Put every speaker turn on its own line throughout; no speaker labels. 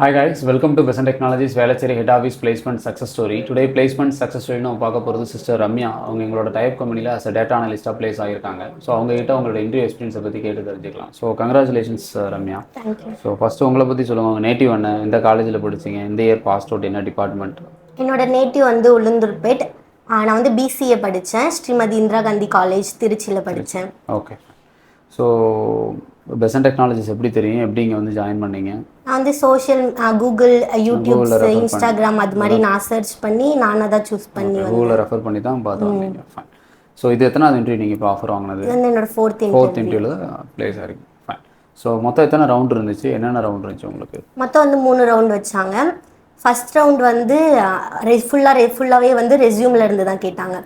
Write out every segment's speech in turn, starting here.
Hi guys, welcome to Besant Technologies Velachery Head Office Placement Success Story. Today placement success story நம்ம பார்க்க போகிறது sister Ramya. அவங்க எங்களோட type கம்பெனியில் as a data analyst place ஆகியிருக்காங்க. So அவங்ககிட்ட அவங்களோட இன்டர்வியூ எக்ஸ்பீரியன்ஸை பற்றி கேட்டு தெரிஞ்சுக்கலாம். So congratulations Ramya.
Thank you.
So first உங்களை பற்றி சொல்லுங்கள். உங்கள் நேட்டிவ் என்ன, எந்த காலேஜில் படிச்சிங்க, எந்த இயர் பாஸ்ட் அவுட், என்ன டிபார்ட்மெண்ட்?
என்னோட நேட்டிவ் வந்து உளுந்தூர்பேட். நான் வந்து பிசிஏ படித்தேன். ஸ்ரீமதி இந்திரா காந்தி காலேஜ் திருச்சியில் படித்தேன்.
ஓகே. ஸோ பெசன்ட் டெக்னாலஜிஸ் எப்படி தெரியும், எப்படி இங்கே வந்து ஜாயின் பண்ணீங்க?
நான் வந்து சோஷியல் கூகுள், யூடியூப்ஸ், இன்ஸ்டாகிராம் அது மாதிரி நான் சர்ச் பண்ணி நானாக தான் சூஸ் பண்ணி
கூகுளில் ரெஃபர் பண்ணி தான் பார்த்தோம். ஃபைன். ஸோ இது எத்தனாவது இன்டர்வியூ நீங்கள் இப்போ ஆஃபர் வாங்கினது?
இது வந்து என்னோட ஃபோர்த்
இன்டர்வியூவில் பிளேஸ் ஆகிருக்கு. ஃபைன். ஸோ மொத்தம் எத்தனை ரவுண்ட் இருந்துச்சு, என்னென்ன ரவுண்ட் இருந்துச்சு உங்களுக்கு?
மொத்தம் வந்து 3 ரவுண்ட் வச்சாங்க. ஃபர்ஸ்ட் ரவுண்ட் வந்து ஃபுல்லாகவே வந்து ரெஸ்யூமில் இருந்து தான் கேட்டாங்க.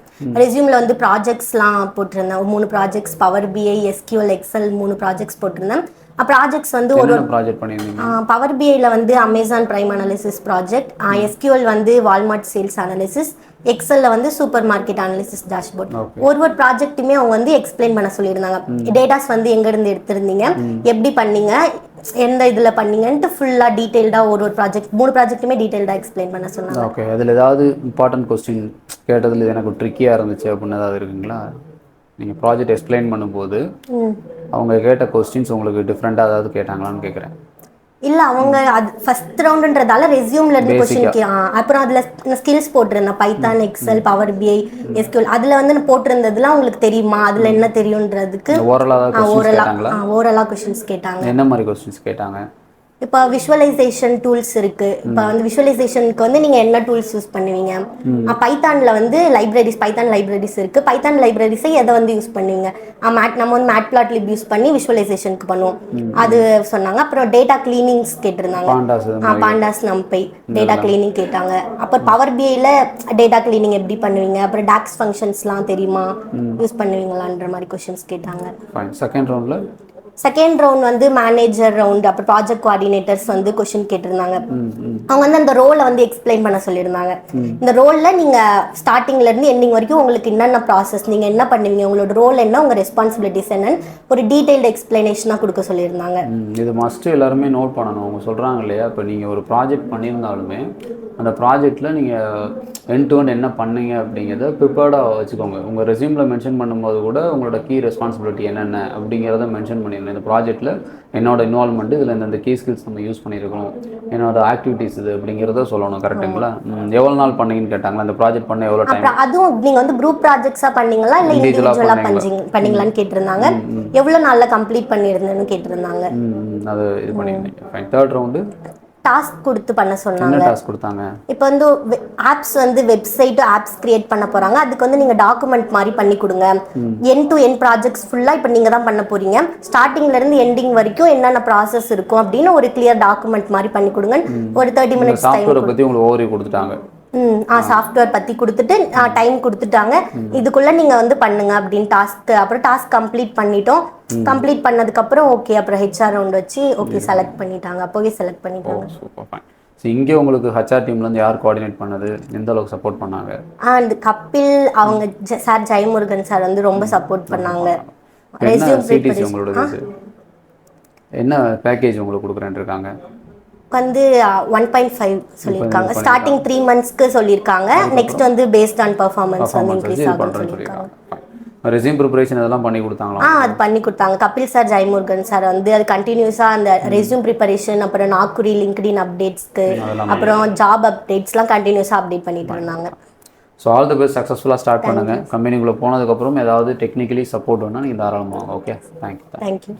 ரெஸ்யூமில் வந்து ப்ராஜெக்ட்ஸ்லாம் போட்டிருந்தேன். 3 ப்ராஜெக்ட்ஸ், பவர் பிஐ, எஸ்கியூஎல், எக்ஸல் 3 ப்ராஜெக்ட்ஸ் போட்டிருந்தேன். ப்ராஜெக்ட்ஸ் வந்து ஒரு
ப்ராஜெக்ட் பண்ணியிருந்தீங்க.
பவர் பிஐல வந்து Amazon prime analysis project, SQL வந்து வால்மார்ட் சேல்ஸ் அனாலிசிஸ், எக்ஸல்ல வந்து சூப்பர் மார்க்கெட் அனாலிசிஸ் டேஷ்போர்ட். ஒரு ப்ராஜெக்ட்டுமே அவங்க வந்து எக்ஸ்பிளைன் பண்ண சொல்லியிருந்தாங்க. டேட்டாஸ் வந்து எங்கேருந்து எடுத்திருந்தீங்க, எப்படி பண்ணீங்க, எந்த இதில் பண்ணீங்கன்ட்டு ஃபுல்லாக டீட்டெயில்டாக ஒரு ப்ராஜெக்ட் 3 ப்ராஜெக்ட்டுமே டீட்டெயில்டாக எக்ஸ்பிளைன் பண்ண சொன்னாங்க.
ஓகே. அதில் ஏதாவது இம்பார்ட்டன்ட் கொஸ்டின் கேட்டதில் எனக்கு ட்ரிக்கியாக இருந்துச்சு அப்படின்னு ஏதாவது இருக்குங்களா? நீங்கள் ப்ராஜெக்ட் எக்ஸ்பிளைன் பண்ணும்போது அவங்க கேட்ட கொஸ்டின்ஸ் உங்களுக்கு டிஃப்ரெண்ட்டாக ஏதாவது கேட்டாங்களான்னு கேட்குறேன்.
இல்லை, அவங்க அது ஃபர்ஸ்ட் ரவுண்டுன்றதால ரெஸ்யூம்ல இருந்து கொஸ்டின் அப்புறம் அதில் ஸ்கில்ஸ் போட்டிருந்தேன். பைத்தான், எக்ஸல், பவர் பிஐ, எஸ்கியூஎல் அதில் வந்து போட்டிருந்ததுலாம் உங்களுக்கு தெரியுமா, அதில் என்ன தெரியுன்றதுக்கு ஓரலாக கொஸ்டின்ஸ் கேட்டாங்க.
என்ன மாதிரி கொஸ்டின்ஸ் கேட்டாங்க?
இப்போ விஷுவலைசேஷன் டூல்ஸ் இருக்கு. இப்போ வந்து விஷுவலைசேஷனுக்கு வந்து நீங்க என்ன டூல்ஸ் யூஸ் பண்ணுவீங்க? பைத்தான்ல வந்து பைத்தான் லைப்ரரிஸ் இருக்கு. பைத்தான் லைப்ரரிஸை எதை வந்து யூஸ் பண்ணுவீங்க? நம்ம வந்து மேட்பிளாட்லிப் யூஸ் பண்ணி விஷுவலைசேஷனுக்கு பண்ணுவோம், அது சொன்னாங்க. அப்புறம் டேட்டா கிளீனிங்ஸ் கேட்டிருந்தாங்க. பாண்டாஸ், நம்பை டேட்டா கிளீனிங் கேட்டாங்க. அப்புறம் பவர் பிஐல டேட்டா கிளீனிங் எப்படி பண்ணுவீங்க, அப்புறம் டாக்ஸ் ஃபங்க்ஷன்ஸ்லாம் தெரியுமா, யூஸ் பண்ணுவீங்களான்ற மாதிரி கொஸ்டின்ஸ் கேட்டாங்க. செகண்ட் ரவுண்ட் வந்து மேனேஜர் ரவுண்ட், அப்புறம் ப்ராஜெக்ட் கோஆர்டினேட்டர்ஸ் வந்து கொஸ்டின் கேட்டிருந்தாங்க. அவங்க வந்து அந்த ரோலை வந்து எக்ஸ்பிளைன் பண்ண சொல்லியிருந்தாங்க. இந்த ரோலில் நீங்கள் ஸ்டார்டிங்ல இருந்து எண்டிங் வரைக்கும் உங்களுக்கு என்னென்ன ப்ராசஸ், நீங்கள் என்ன பண்ணுவீங்க, உங்களோட ரோல் என்ன, உங்கள் ரெஸ்பான்சிபிலிட்டிஸ் என்னன்னு ஒரு டீடைல்டு எக்ஸ்பிளனேஷனாக கொடுக்க சொல்லியிருந்தாங்க.
இது மஸ்ட்டு எல்லாருமே நோட் பண்ணணும். அவங்க சொல்கிறாங்க இல்லையா, இப்போ நீங்கள் ஒரு ப்ராஜெக்ட் பண்ணியிருந்தாலுமே அந்த ப்ராஜெக்டில் நீங்கள் எண்ட் டு எண்ட் என்ன பண்ணீங்க அப்படிங்கிறத ப்ரிப்பேர்டாக வச்சுக்கோங்க. உங்கள் ரெஸ்யூமில் மென்ஷன் பண்ணும்போது கூட உங்களோட கீ ரெஸ்பான்சிபிலிட்டி என்னென்ன அப்படிங்கிறத மென்ஷன் பண்ணியிருந்தேன். இந்த ப்ராஜெக்ட்டில் என்னோட இன்வால்மெண்ட் இதில் இந்த கீ ஸ்கில்ஸ் நம்ம யூஸ் பண்ணியிருக்கோம், என்னோட ஆக்டிவிட்டீஸ் இது அப்படிங்கிறத சொல்லணும். கரெக்டுங்களா? எவ்வளோ நாள் பண்ணீங்கன்னு கேட்டாங்களா? அந்த ப்ராஜெக்ட் பண்ண எவ்வளோ டைம்?
அதுவும் நீங்கள் வந்து குரூப் ப்ராஜெக்ட்ஸாக பண்ணீங்களா இல்லை இண்டிவிஜுவலாக பண்ணீங்களான்னு கேட்டிருந்தாங்க. எவ்வளோ நாளில் கம்ப்ளீட் பண்ணியிருந்தேன்னு கேட்டிருந்தாங்க.
அது இது பண்ணியிருந்தேன். தேர்ட் ரவுண்டு
டாஸ்க் கொடுத்து பண்ண சொன்னாங்க.
என்ன டாஸ்க் கொடுத்தாங்க?
இப்போ வந்து ஆப்ஸ் வந்து வெப்சைட் ஆப்ஸ் கிரியேட் பண்ண போறாங்க. அதுக்கு வந்து நீங்க டாக்குமெண்ட் மாதிரி பண்ணி கொடுங்க. எண்ட் டு எண்ட் ப்ராஜெக்ட்ஸ் ஃபுல்லா இப்போ நீங்க தான் பண்ண போறீங்க. ஸ்டார்டிங்ல இருந்து எண்டிங் வரைக்கும் என்னென்ன ப்ராசஸ் இருக்கும் அப்படின்னு ஒரு கிளியர் டாக்குமெண்ட் மாதிரி பண்ணி கொடுங்க. ஒரு 30 மினிட்ஸ் டைம்
பத்தி உங்களுக்கு ஓவர்வியூ கொடுத்துட்டாங்க.
சாஃப்ட்வேர் பற்றி கொடுத்துட்டு டைம் கொடுத்துட்டாங்க, இதுக்குள்ள நீங்க வந்து பண்ணுங்க அப்படின்னு டாஸ்க். அப்புறம் டாஸ்க் கம்ப்ளீட் பண்ணிட்டோம். கம்ப்ளீட் பண்ணதுக்கப்புறம் ஓகே, அப்புறம் ஹெச்ஆர் ரவுண்ட் வச்சு ஓகே செலக்ட் பண்ணிட்டாங்க. அப்போவே செலக்ட் பண்ணிட்டாங்க.
Super fine. ஸோ இங்கே உங்களுக்கு ஹெச்ஆர் டீம்லேருந்து யார் கோஆர்டினேட் பண்ணது, எந்த அளவுக்கு சப்போர்ட் பண்ணாங்க?
அந்த கபில் அவங்க சார், ஜெயமுருகன் சார் வந்து ரொம்ப சப்போர்ட் பண்ணாங்க.
என்ன பேக்கேஜ் உங்களுக்கு கொடுக்குறேன்னு இருக்காங்க?
வந்து 1.5 சொல்லியிருக்காங்க. ஸ்டார்டிங் 3 மந்த்ஸ்க்கு சொல்லியிருக்காங்க. நெக்ஸ்ட் வந்து பேஸ்ட் ஆன் பெர்ஃபார்மன்ஸ் வந்து இன்க்ரீஸ் ஆகும் சொல்லியிருக்காங்க.
ரெஸ்யூம் ப்ரிப்பரேஷன் அதெல்லாம் பண்ணி கொடுத்தாங்களா?
அது பண்ணி கொடுத்தாங்க. கபில் சார், ஜெயமுருகன் சார் வந்து அது கண்டினியூஸாக அந்த ரெஸ்யூம் ப்ரிப்பரேஷன், அப்புறம் நாக்குரி லிங்க்டின் அப்டேட்ஸ்க்கு, அப்புறம் ஜாப் அப்டேட்ஸ்லாம் கண்டினியூஸாக அப்டேட் பண்ணிட்டு இருந்தாங்க.
ஸோ ஆல் தி பெஸ்ட், சக்ஸஸ்ஃபுல்லாக ஸ்டார்ட் பண்ணுங்கள். கம்பெனிக்குள்ளே போனதுக்கப்புறம் ஏதாவது டெக்னிக்கலி சப்போர்ட் வேணால் நீங்கள் தாராளமாக. Okay, thank you.